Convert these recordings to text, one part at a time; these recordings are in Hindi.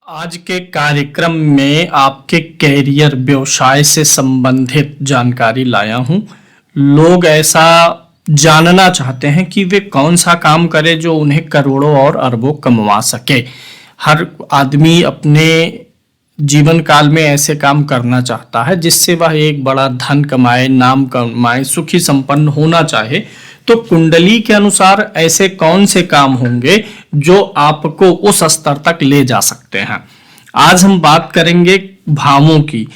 आज के कार्यक्रम में आपके कैरियर व्यवसाय से संबंधित जानकारी लाया हूं। लोग ऐसा जानना चाहते हैं कि वे कौन सा काम करें जो उन्हें करोड़ों और अरबों कमवा सके। हर आदमी अपने जीवन काल में ऐसे काम करना चाहता है जिससे वह एक बड़ा धन कमाए, नाम कमाए, सुखी संपन्न होना चाहे। तो कुंडली के अनुसार ऐसे कौन से काम होंगे जो आपको उस स्तर तक ले जा सकते हैं। आज हम बात करेंगे भावों की।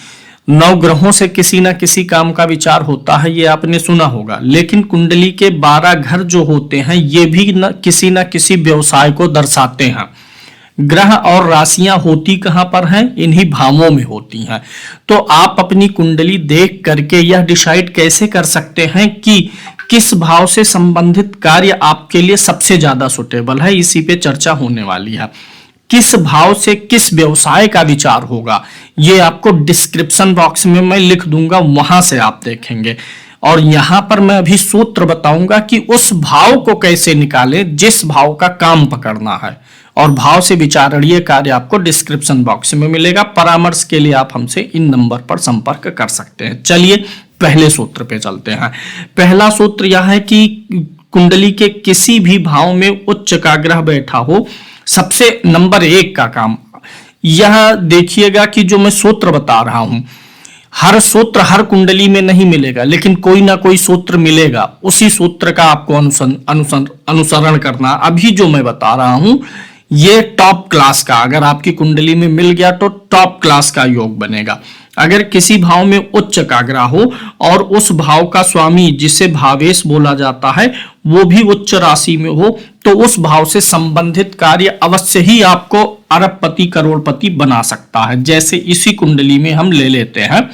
9 ग्रहों से किसी ना किसी काम का विचार होता है, ये आपने सुना होगा। लेकिन कुंडली के 12 घर जो होते हैं ये भी न किसी व्यवसाय को दर्शाते हैं। ग्रह और राशियां होती कहां पर हैं? इन्हीं भावों में होती हैं। तो आप अपनी कुंडली देख करके यह डिसाइड कैसे कर सकते हैं कि किस भाव से संबंधित कार्य आपके लिए सबसे ज्यादा सुटेबल है। इसी पे चर्चा होने वाली है। किस भाव से किस व्यवसाय का विचार होगा ये आपको डिस्क्रिप्शन बॉक्स में मैं लिख दूंगा, वहां से आप देखेंगे। और यहां पर मैं अभी सूत्र बताऊंगा कि उस भाव को कैसे निकालें जिस भाव का काम पकड़ना है। और भाव से विचारणीय कार्य आपको डिस्क्रिप्शन बॉक्स में मिलेगा। परामर्श के लिए आप हमसे इन नंबर पर संपर्क कर सकते हैं। चलिए पहले सूत्र पे चलते हैं। पहला सूत्र यह है कि कुंडली के किसी भी भाव में उच्च का ग्रह बैठा हो, सबसे नंबर 1 का काम। यह देखिएगा कि जो मैं सूत्र बता रहा हूं, हर सूत्र हर कुंडली में नहीं मिलेगा, लेकिन कोई ना कोई सूत्र मिलेगा। उसी सूत्र का आपको अनुसरण करना। अभी जो मैं बता रहा हूं ये टॉप क्लास का, अगर आपकी कुंडली में मिल गया तो टॉप क्लास का योग बनेगा। अगर किसी भाव में उच्च का ग्रह हो और उस भाव का स्वामी, जिसे भावेश बोला जाता है, वो भी उच्च राशि में हो, तो उस भाव से संबंधित कार्य अवश्य ही आपको अरबपति करोड़पति बना सकता है। जैसे इसी कुंडली में हम ले लेते हैं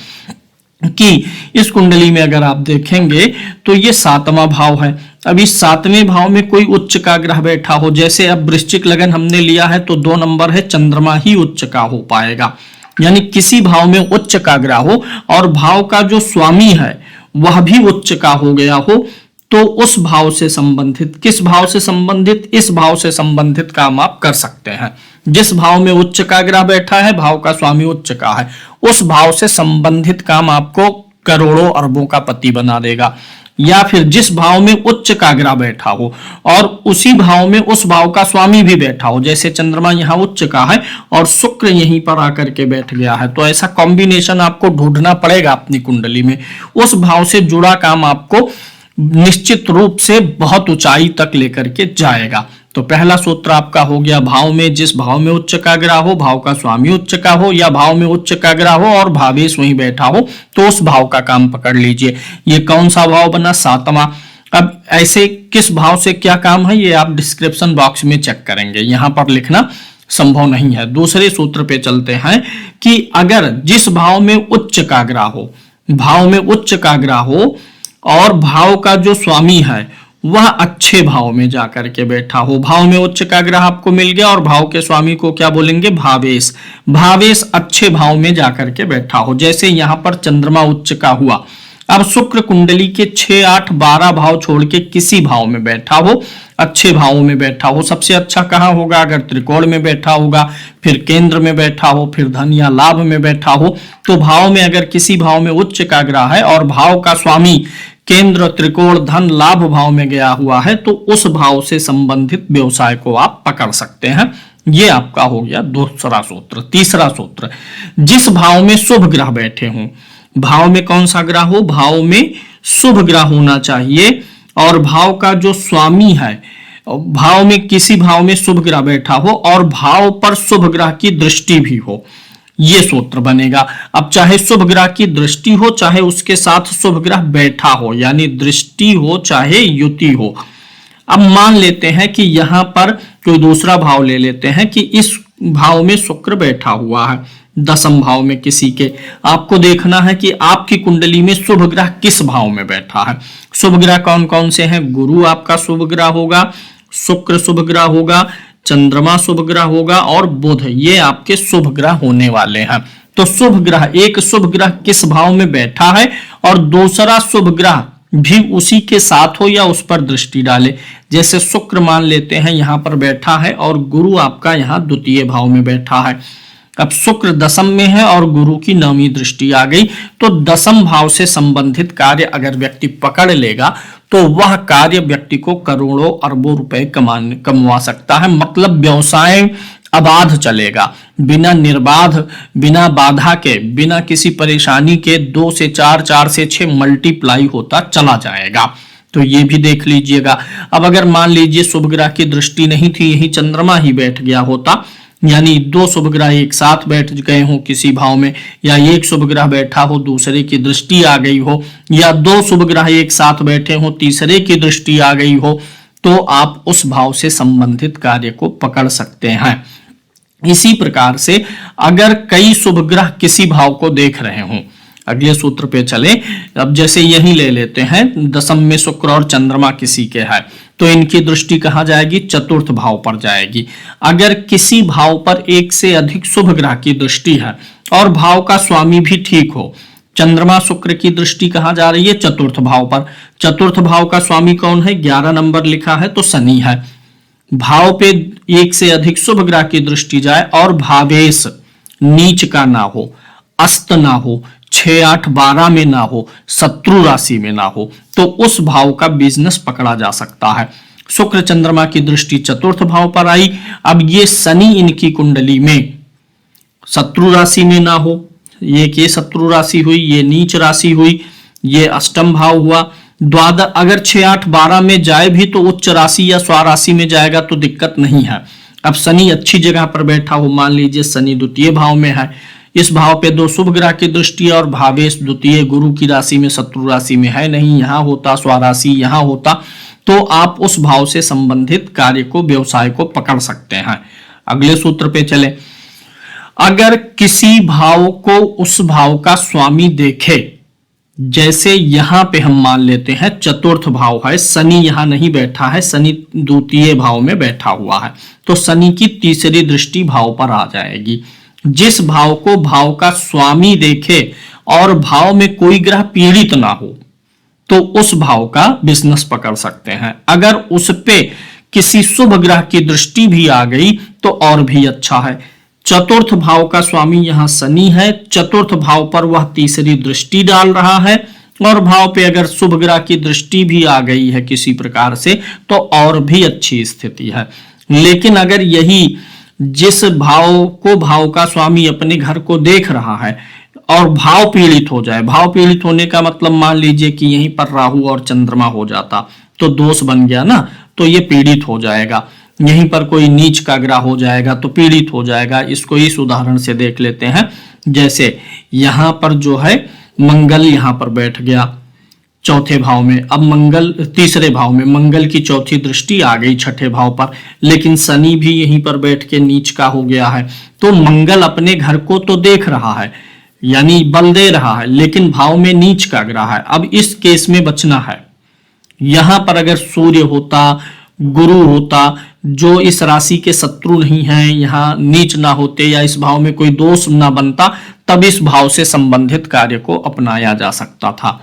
कि इस कुंडली में अगर आप देखेंगे तो ये 7वां भाव है। अब इस 7वें भाव में कोई उच्च का ग्रह बैठा हो, जैसे अब वृश्चिक लगन हमने लिया है तो 2 नंबर है, चंद्रमा ही उच्च का हो पाएगा। यानी किसी भाव में उच्च का ग्रह हो और भाव का जो स्वामी है वह भी उच्च का हो गया हो, तो उस भाव से संबंधित, किस भाव से संबंधित, इस भाव से संबंधित काम आप कर सकते हैं। जिस भाव में उच्च का ग्रह बैठा है, भाव का स्वामी उच्च का है, उस भाव से संबंधित काम आपको करोड़ों अरबों का पति बना देगा। या फिर जिस भाव में उच्च का ग्रह बैठा हो और उसी भाव में उस भाव का स्वामी भी बैठा हो, जैसे चंद्रमा यहाँ उच्च का है और शुक्र यहीं पर आकर के बैठ गया है, तो ऐसा कॉम्बिनेशन आपको ढूंढना पड़ेगा अपनी कुंडली में। उस भाव से जुड़ा काम आपको निश्चित रूप से बहुत ऊंचाई तक लेकर के जाएगा। तो पहला सूत्र आपका हो गया, भाव में, जिस भाव में उच्च का ग्रह हो, भाव का स्वामी उच्च का हो, या भाव में उच्च का ग्रह हो और भावेश वहीं बैठा हो, तो उस भाव का काम पकड़ लीजिए। ये कौन सा भाव बना? 7वां। अब ऐसे किस भाव से क्या काम है ये आप डिस्क्रिप्शन बॉक्स में चेक करेंगे, यहां पर लिखना संभव नहीं है। दूसरे सूत्र पे चलते हैं कि अगर जिस भाव में उच्च का ग्रह हो, भाव में उच्च का ग्रह हो और भाव का जो स्वामी है वह अच्छे भाव में जाकर के बैठा हो, भाव में उच्च का ग्रह आपको मिल गया और भाव के स्वामी को क्या बोलेंगे? भावेश। भावेश अच्छे भाव में जाकर के बैठा हो, जैसे यहां पर चंद्रमा उच्च का हुआ। अब शुक्र कुंडली के 6, 8, 12 भाव छोड़ के किसी भाव में बैठा हो, अच्छे भावों में बैठा हो। सबसे अच्छा कहां होगा? अगर त्रिकोण में बैठा होगा, फिर केंद्र में बैठा हो, फिर धन या लाभ में बैठा हो। तो भाव में अगर किसी भाव में उच्च का ग्रह है और भाव का स्वामी केंद्र, त्रिकोण, धन, लाभ भाव में गया हुआ है, तो उस भाव से संबंधित व्यवसाय को आप पकड़ सकते हैं। ये आपका हो गया दूसरा सूत्र। तीसरा सूत्र, जिस भाव में शुभ ग्रह बैठे हों, भाव में कौन सा ग्रह हो? भाव में शुभ ग्रह होना चाहिए और भाव का जो स्वामी है, भाव में किसी भाव में शुभ ग्रह बैठा हो और भाव पर शुभ ग्रह की दृष्टि भी हो, ये सूत्र बनेगा। अब चाहे शुभ ग्रह की दृष्टि हो, चाहे उसके साथ शुभ ग्रह बैठा हो, यानी दृष्टि हो चाहे युति हो। अब मान लेते हैं कि यहां पर कोई दूसरा भाव ले लेते हैं कि इस भाव में शुक्र बैठा हुआ है, 10वें भाव में किसी के। आपको देखना है कि आपकी कुंडली में शुभ ग्रह किस भाव में बैठा है। शुभ ग्रह कौन कौन से हैं? गुरु आपका शुभ ग्रह होगा, शुक्र शुभ ग्रह होगा, चंद्रमा शुभ ग्रह होगा और बुध, ये आपके शुभ ग्रह होने वाले हैं। तो शुभ ग्रह, एक शुभ ग्रह किस भाव में बैठा है और दूसरा शुभ ग्रह भी उसी के साथ हो या उस पर दृष्टि डाले। जैसे शुक्र मान लेते हैं यहां पर बैठा है और गुरु आपका यहां द्वितीय भाव में बैठा है। अब शुक्र दशम में है और गुरु की नवमी दृष्टि आ गई, तो दशम भाव से संबंधित कार्य अगर व्यक्ति पकड़ लेगा तो वह कार्य व्यक्ति को करोड़ों अरबों रुपए कमवा सकता है। मतलब व्यवसाय अबाध चलेगा, बिना निर्बाध, बिना बाधा के, बिना किसी परेशानी के 2 से 4, 4 से 6 मल्टीप्लाई होता चला जाएगा। तो ये भी देख लीजिएगा। अब अगर मान लीजिए शुभ ग्रह की दृष्टि नहीं थी, यही चंद्रमा ही बैठ गया होता, यानी 2 शुभ ग्रह एक साथ बैठ गए हो किसी भाव में, या एक शुभ ग्रह बैठा हो दूसरे की दृष्टि आ गई हो, या 2 शुभ ग्रह एक साथ बैठे हो तीसरे की दृष्टि आ गई हो, तो आप उस भाव से संबंधित कार्य को पकड़ सकते हैं। इसी प्रकार से अगर कई शुभ ग्रह किसी भाव को देख रहे हों, अगले सूत्र पे चले। अब जैसे यही ले लेते हैं, दशम में शुक्र और चंद्रमा किसी के है, तो इनकी दृष्टि कहाँ जाएगी? चतुर्थ भाव पर जाएगी। अगर किसी भाव पर एक से अधिक शुभ ग्रह की दृष्टि है और भाव का स्वामी भी ठीक हो, चंद्रमा शुक्र की दृष्टि कहाँ जा रही है? चतुर्थ भाव पर। चतुर्थ भाव का स्वामी कौन है? 11 नंबर लिखा है तो शनि है। भाव पे एक से अधिक शुभ ग्रह की दृष्टि जाए और भावेश नीच का ना हो, अस्त ना हो, 6, 8, 12 में ना हो, शत्रु राशि में ना हो, तो उस भाव का बिजनेस पकड़ा जा सकता है। शुक्र चंद्रमा की दृष्टि चतुर्थ भाव पर आई। अब ये शनि इनकी कुंडली में शत्रु राशि में ना हो, ये शत्रु राशि हुई, ये नीच राशि हुई, ये अष्टम भाव हुआ। द्वादश अगर 6, 8, 12 में जाए भी तो उच्च राशि या स्वराशि में जाएगा तो दिक्कत नहीं है। अब शनि अच्छी जगह पर बैठा हो, मान लीजिए शनि द्वितीय भाव में है, इस भाव पे 2 शुभ ग्रह की दृष्टि और भावेश द्वितीय गुरु की राशि में शत्रु राशि में है नहीं, यहां होता स्वराशि, यहां होता, तो आप उस भाव से संबंधित कार्य को, व्यवसाय को पकड़ सकते हैं। अगले सूत्र पे चले। अगर किसी भाव को उस भाव का स्वामी देखे, जैसे यहां पे हम मान लेते हैं चतुर्थ भाव है, शनि यहां नहीं बैठा है, शनि द्वितीय भाव में बैठा हुआ है, तो शनि की तीसरी दृष्टि भाव पर आ जाएगी। जिस भाव को भाव का स्वामी देखे और भाव में कोई ग्रह पीड़ित ना हो, तो उस भाव का बिजनेस पकड़ सकते हैं। अगर उस पे किसी शुभ ग्रह की दृष्टि भी आ गई तो और भी अच्छा है। चतुर्थ भाव का स्वामी यहां शनि है, चतुर्थ भाव पर वह तीसरी दृष्टि डाल रहा है, और भाव पे अगर शुभ ग्रह की दृष्टि भी आ गई है किसी प्रकार से तो और भी अच्छी स्थिति है। लेकिन अगर यही जिस भाव को भाव का स्वामी अपने घर को देख रहा है और भाव पीड़ित हो जाए, भाव पीड़ित होने का मतलब मान लीजिए कि यहीं पर राहु और चंद्रमा हो जाता तो दोष बन गया ना, तो ये पीड़ित हो जाएगा। यहीं पर कोई नीच का ग्रह हो जाएगा तो पीड़ित हो जाएगा। इसको इस उदाहरण से देख लेते हैं। जैसे यहां पर जो है मंगल यहां पर बैठ गया चौथे भाव में, अब मंगल तीसरे भाव में, मंगल की चौथी दृष्टि आ गई छठे भाव पर, लेकिन शनि भी यहीं पर बैठ के नीच का हो गया है, तो मंगल अपने घर को तो देख रहा है, यानी बल दे रहा है, लेकिन भाव में नीच का ग्रह है। अब इस केस में बचना है। यहां पर अगर सूर्य होता, गुरु होता, जो इस राशि के शत्रु नहीं हैं, यहाँ नीच ना होते या इस भाव में कोई दोष ना बनता, तब इस भाव से संबंधित कार्य को अपनाया जा सकता था।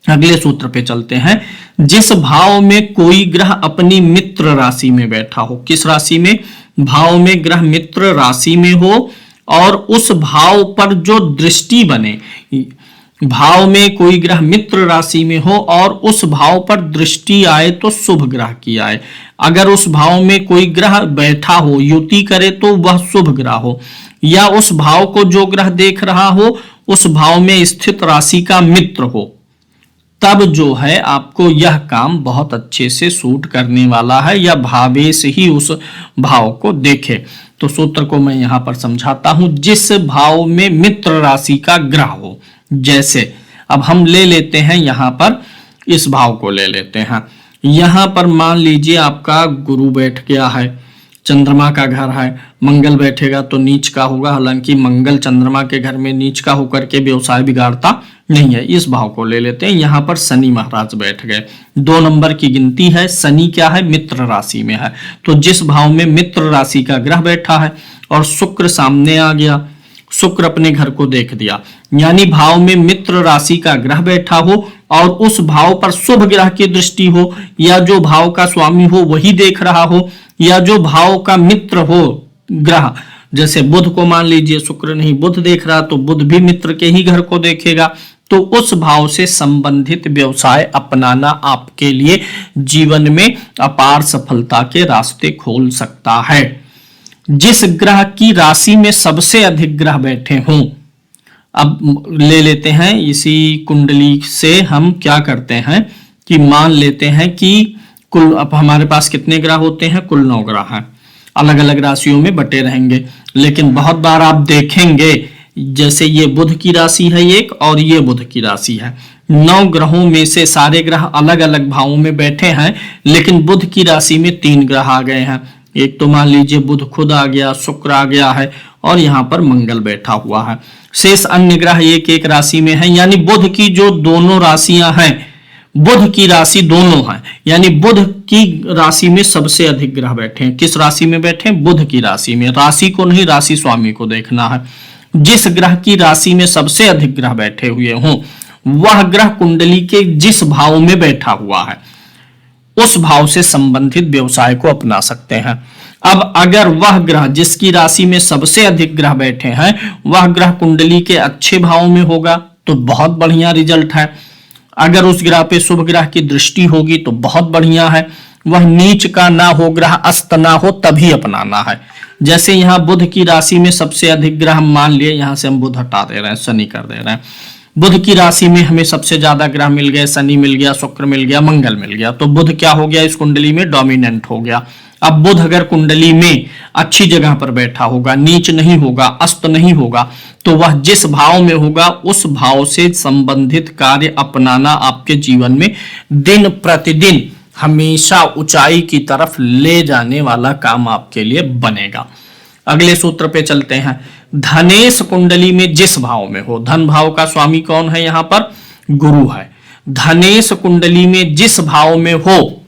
अगले सूत्र पे चलते हैं। जिस भाव में कोई ग्रह अपनी मित्र राशि में बैठा हो, किस राशि में? भाव में ग्रह मित्र राशि में हो और उस भाव पर जो दृष्टि बने, भाव में कोई ग्रह मित्र राशि में हो और उस भाव पर दृष्टि आए तो शुभ ग्रह की आए। अगर उस भाव में कोई ग्रह बैठा हो, युति करे, तो वह शुभ ग्रह हो, या उस भाव को जो ग्रह देख रहा हो उस भाव में स्थित राशि का मित्र हो, तब जो है आपको यह काम बहुत अच्छे से सूट करने वाला है, या भावेश ही उस भाव को देखे। तो सूत्र को मैं यहां पर समझाता हूं। जिस भाव में मित्र राशि का ग्रह हो, जैसे अब हम ले लेते हैं यहां पर इस भाव को ले लेते हैं, यहां पर मान लीजिए आपका गुरु बैठ गया है, चंद्रमा का घर है, मंगल बैठेगा तो नीच का होगा, हालांकि मंगल चंद्रमा के घर में नीच का होकर के व्यवसाय बिगाड़ता नहीं है। इस भाव को ले लेते हैं, यहां पर शनि महाराज बैठ गए, 2 नंबर की गिनती है, शनि क्या है? मित्र राशि में है, तो जिस भाव में मित्र राशि का ग्रह बैठा है और शुक्र सामने आ गया, शुक्र अपने घर को देख दिया, यानी भाव में मित्र राशि का ग्रह बैठा हो और उस भाव पर शुभ ग्रह की दृष्टि हो, या जो भाव का स्वामी हो वही देख रहा हो, या जो भाव का मित्र हो ग्रह जैसे बुध को मान लीजिए शुक्र नहीं बुध देख रहा, तो बुध भी मित्र के ही घर को देखेगा, तो उस भाव से संबंधित व्यवसाय अपनाना आपके लिए जीवन में अपार सफलता के रास्ते खोल सकता है। जिस ग्रह की राशि में सबसे अधिक ग्रह बैठे हों, अब ले लेते हैं इसी कुंडली से हम क्या करते हैं कि मान लेते हैं कि कुल अब हमारे पास कितने ग्रह होते हैं, कुल 9 ग्रह हैं, अलग अलग राशियों में बटे रहेंगे। लेकिन बहुत बार आप देखेंगे जैसे ये बुध की राशि है एक और ये बुध की राशि है, 9 ग्रहों में से सारे ग्रह अलग अलग भावों में बैठे हैं, लेकिन बुध की राशि में 3 ग्रह आ गए हैं। एक तो मान लीजिए बुध खुद आ गया, शुक्र आ गया है और यहाँ पर मंगल बैठा हुआ है। शेष अन्य ग्रह एक एक राशि में है, यानी बुध की जो दोनों राशियां हैं, बुध की राशि दोनों है, यानी बुध की राशि में सबसे अधिक ग्रह बैठे हैं। किस राशि में बैठे हैं? बुध की राशि में। राशि को नहीं, राशि स्वामी को देखना है। जिस ग्रह की राशि में सबसे अधिक ग्रह बैठे हुए हों, वह ग्रह कुंडली के जिस भाव में बैठा हुआ है उस भाव से संबंधित व्यवसाय को अपना सकते हैं। अब अगर वह ग्रह जिसकी राशि में सबसे अधिक ग्रह बैठे हैं वह ग्रह कुंडली के अच्छे भाव में होगा तो बहुत बढ़िया रिजल्ट है। अगर उस ग्रह पे शुभ ग्रह की दृष्टि होगी तो बहुत बढ़िया है। वह नीच का ना हो, ग्रह अस्त ना हो, तभी अपनाना है। जैसे यहाँ बुध की राशि में सबसे अधिक ग्रह हम मान लिए, यहां से हम बुध हटा दे रहे हैं, शनि कर दे रहे हैं। बुध की राशि में हमें सबसे ज्यादा ग्रह मिल गए, शनि मिल गया, शुक्र मिल गया, मंगल मिल गया, तो बुध क्या हो गया? इस कुंडली में डोमिनेंट हो गया। अब बुध अगर कुंडली में अच्छी जगह पर बैठा होगा, नीच नहीं होगा, अस्त नहीं होगा, तो वह जिस भाव में होगा उस भाव से संबंधित कार्य अपनाना आपके जीवन में दिन प्रतिदिन हमेशा ऊंचाई की तरफ ले जाने वाला काम आपके लिए बनेगा। अगले सूत्र पे चलते हैं। धनेश कुंडली में जिस भाव में हो, धन भाव का स्वामी कौन है? यहां पर गुरु है। धनेश कुंडली में जिस भाव में हो,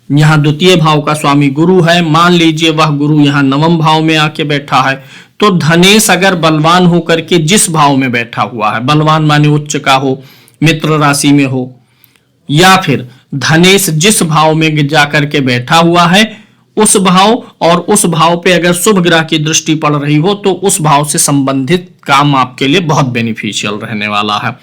यहां द्वितीय भाव का स्वामी गुरु है, मान लीजिए वह गुरु यहां नवम भाव में आके बैठा है, तो धनेश अगर बलवान होकर के जिस भाव में बैठा हुआ है, बलवान माने उच्च का हो, मित्र राशि में हो, या फिर धनेश जिस भाव में जाकर के बैठा हुआ है उस भाव और उस भाव पे अगर शुभ ग्रह की दृष्टि पड़ रही हो तो उस भाव से संबंधित काम आपके लिए बहुत बेनिफिशियल रहने वाला है।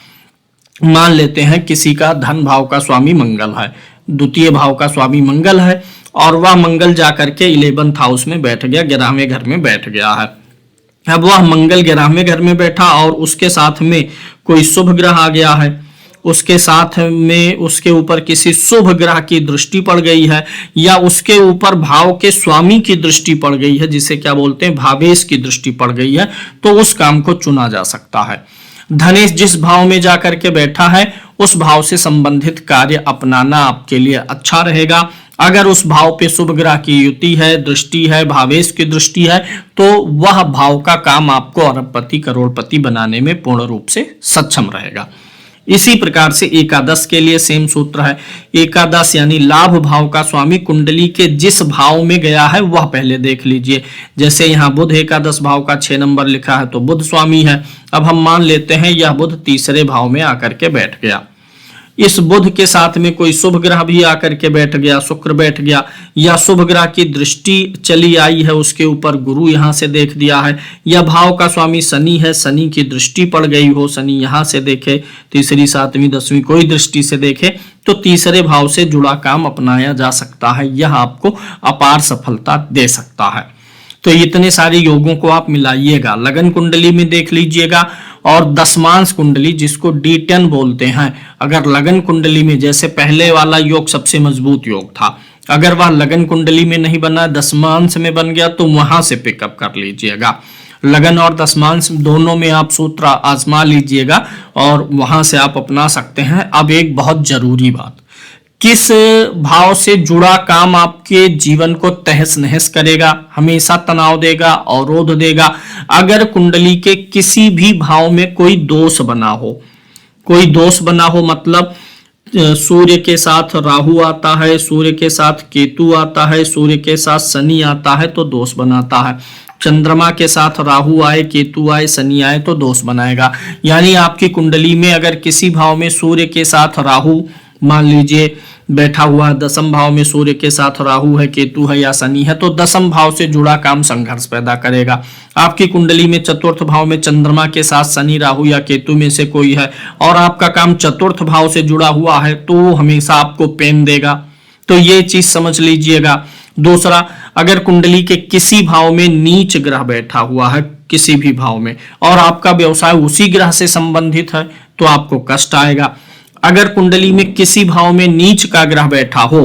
मान लेते हैं किसी का धन भाव का स्वामी मंगल है, द्वितीय भाव का स्वामी मंगल है और वह मंगल जाकर के 11th हाउस में बैठ गया, 11वें घर में बैठ गया है। अब वह मंगल 11वें घर में बैठा और उसके साथ में कोई शुभ ग्रह आ गया है, उसके साथ में उसके ऊपर किसी शुभ ग्रह की दृष्टि पड़ गई है, या उसके ऊपर भाव के स्वामी की दृष्टि पड़ गई है, जिसे क्या बोलते हैं भावेश की दृष्टि पड़ गई है, तो उस काम को चुना जा सकता है। धनेश जिस भाव में जाकर के बैठा है उस भाव से संबंधित कार्य अपनाना आपके लिए अच्छा रहेगा। अगर उस भाव पे शुभ ग्रह की युति है, दृष्टि है, भावेश की दृष्टि है, तो वह भाव का काम आपको अरबपति करोड़पति बनाने में पूर्ण रूप से सक्षम रहेगा। इसी प्रकार से एकादश के लिए सेम सूत्र है। एकादश यानी लाभ भाव का स्वामी कुंडली के जिस भाव में गया है वह पहले देख लीजिए। जैसे यहाँ बुध एकादश भाव का 6 नंबर लिखा है तो बुध स्वामी है। अब हम मान लेते हैं यह बुध तीसरे भाव में आकर के बैठ गया। इस बुध के साथ में कोई शुभ ग्रह भी आकर के बैठ गया, शुक्र बैठ गया, या शुभ ग्रह की दृष्टि चली आई है उसके ऊपर, गुरु यहां से देख दिया है, या भाव का स्वामी शनि है, शनि की दृष्टि पड़ गई हो, शनि यहां से देखे, तीसरी, 7वीं, 10वीं कोई दृष्टि से देखे, तो तीसरे भाव से जुड़ा काम अपनाया जा सकता है। यह आपको अपार सफलता दे सकता है। तो इतने सारे योगों को आप मिलाइएगा, लगन कुंडली में देख लीजिएगा और दशमांश कुंडली जिसको D10 बोलते हैं, अगर लगन कुंडली में जैसे पहले वाला योग सबसे मजबूत योग था, अगर वह लगन कुंडली में नहीं बना, दशमांश में बन गया, तो वहां से पिकअप कर लीजिएगा। लगन और दशमांश दोनों में आप सूत्र आजमा लीजिएगा और वहां से आप अपना सकते हैं। अब एक बहुत जरूरी बात, किस भाव से जुड़ा काम आपके जीवन को तहस नहस करेगा, हमेशा तनाव देगा, अवरोध देगा। अगर कुंडली के किसी भी भाव में कोई दोष बना हो, कोई दोष बना हो मतलब सूर्य के साथ राहु आता है, सूर्य के साथ केतु आता है, सूर्य के साथ शनि आता है तो दोष बनाता है। चंद्रमा के साथ राहु आए, केतु आए, शनि आए तो दोष बनाएगा। यानी आपकी कुंडली में अगर किसी भाव में सूर्य के साथ राहु मान लीजिए बैठा हुआ है दसम भाव में, सूर्य के साथ राहु है, केतु है या शनि है, तो दसम भाव से जुड़ा काम संघर्ष पैदा करेगा। आपकी कुंडली में चतुर्थ भाव में चंद्रमा के साथ शनि, राहु या केतु में से कोई है और आपका काम चतुर्थ भाव से जुड़ा हुआ है, तो हमेशा आपको पेन देगा। तो ये चीज समझ लीजिएगा। दूसरा, अगर कुंडली के किसी भाव में नीच ग्रह बैठा हुआ है, किसी भी भाव में, और आपका व्यवसाय उसी ग्रह से संबंधित है, तो आपको कष्ट आएगा। अगर कुंडली में किसी भाव में नीच का ग्रह बैठा हो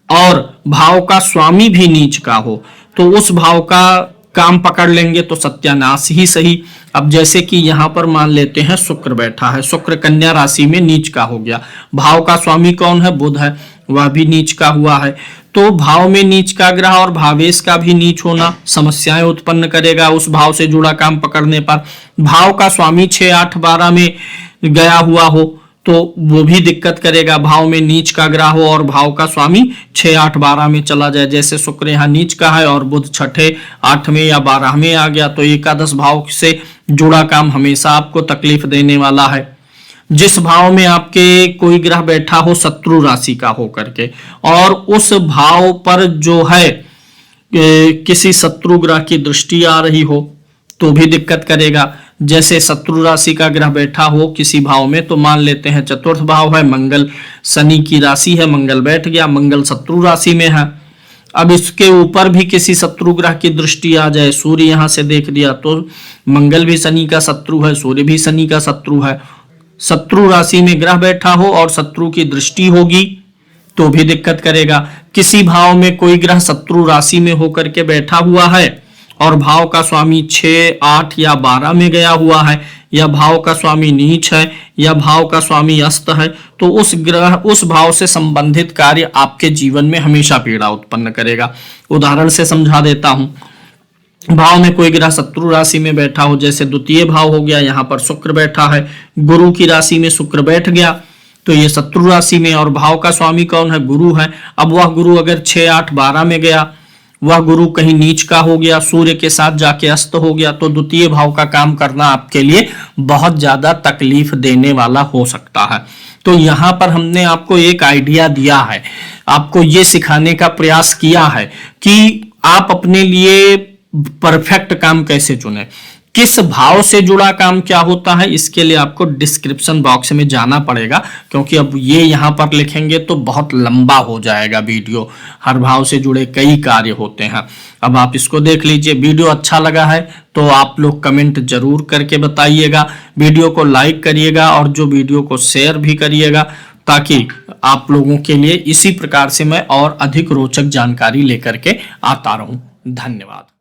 और भाव का स्वामी भी नीच का हो, तो उस भाव का काम पकड़ लेंगे तो सत्यानाश ही सही। अब जैसे कि यहां पर मान लेते हैं शुक्र बैठा है, शुक्र कन्या राशि में नीच का हो गया, भाव का स्वामी कौन है? बुध है, वह भी नीच का हुआ है। तो भाव में नीच का ग्रह और भावेश का भी नीच होना समस्याएं उत्पन्न करेगा उस भाव से जुड़ा काम पकड़ने पर। भाव का स्वामी 6, 8, 12 में गया हुआ हो तो वो भी दिक्कत करेगा। भाव में नीच का ग्रह हो और भाव का स्वामी 6, 8, 12 में चला जाए, जैसे शुक्र यहाँ नीच का है और बुध 6, 8 या 12 में आ गया, तो एकादश भाव से जुड़ा काम हमेशा आपको तकलीफ देने वाला है। जिस भाव में आपके कोई ग्रह बैठा हो शत्रु राशि का हो करके, और उस भाव पर जो है किसी शत्रु ग्रह की दृष्टि आ रही हो तो भी दिक्कत करेगा। जैसे शत्रु राशि का ग्रह बैठा हो किसी भाव में, तो मान लेते हैं चतुर्थ भाव है, मंगल शनि की राशि है, मंगल बैठ गया, मंगल शत्रु राशि में है। अब इसके ऊपर भी किसी शत्रु ग्रह की दृष्टि आ जाए, सूर्य यहां से देख लिया तो मंगल भी शनि का शत्रु है, सूर्य भी शनि का शत्रु है। शत्रु राशि में ग्रह बैठा हो और शत्रु की दृष्टि होगी तो भी दिक्कत करेगा। किसी भाव में कोई ग्रह शत्रु राशि में होकर के बैठा हुआ है और भाव का स्वामी 6, 8 या 12 में गया हुआ है, या भाव का स्वामी नीच है या भाव का स्वामी अस्त है, तो उस ग्रह उस भाव से संबंधित कार्य आपके जीवन में हमेशा पीड़ा उत्पन्न करेगा। उदाहरण से समझा देता हूं। भाव में कोई ग्रह शत्रु राशि में बैठा हो, जैसे द्वितीय भाव हो गया, यहाँ पर शुक्र बैठा है, गुरु की राशि में शुक्र बैठ गया, तो ये शत्रु राशि में, और भाव का स्वामी कौन है? गुरु है। अब वह गुरु अगर 6, 8, 12 में गया, वह गुरु कहीं नीच का हो गया, सूर्य के साथ जाके अस्त हो गया, तो द्वितीय भाव का काम करना आपके लिए बहुत ज्यादा तकलीफ देने वाला हो सकता है। तो यहाँ पर हमने आपको एक आइडिया दिया है, आपको ये सिखाने का प्रयास किया है कि आप अपने लिए परफेक्ट काम कैसे चुने, किस भाव से जुड़ा काम क्या होता है। इसके लिए आपको डिस्क्रिप्शन बॉक्स में जाना पड़ेगा, क्योंकि अब ये यहाँ पर लिखेंगे तो बहुत लंबा हो जाएगा वीडियो। हर भाव से जुड़े कई कार्य होते हैं। अब आप इसको देख लीजिए। वीडियो अच्छा लगा है तो आप लोग कमेंट जरूर करके बताइएगा, वीडियो को लाइक करिएगा और जो वीडियो को शेयर भी करिएगा, ताकि आप लोगों के लिए इसी प्रकार से मैं और अधिक रोचक जानकारी लेकर के आता रहूं। धन्यवाद।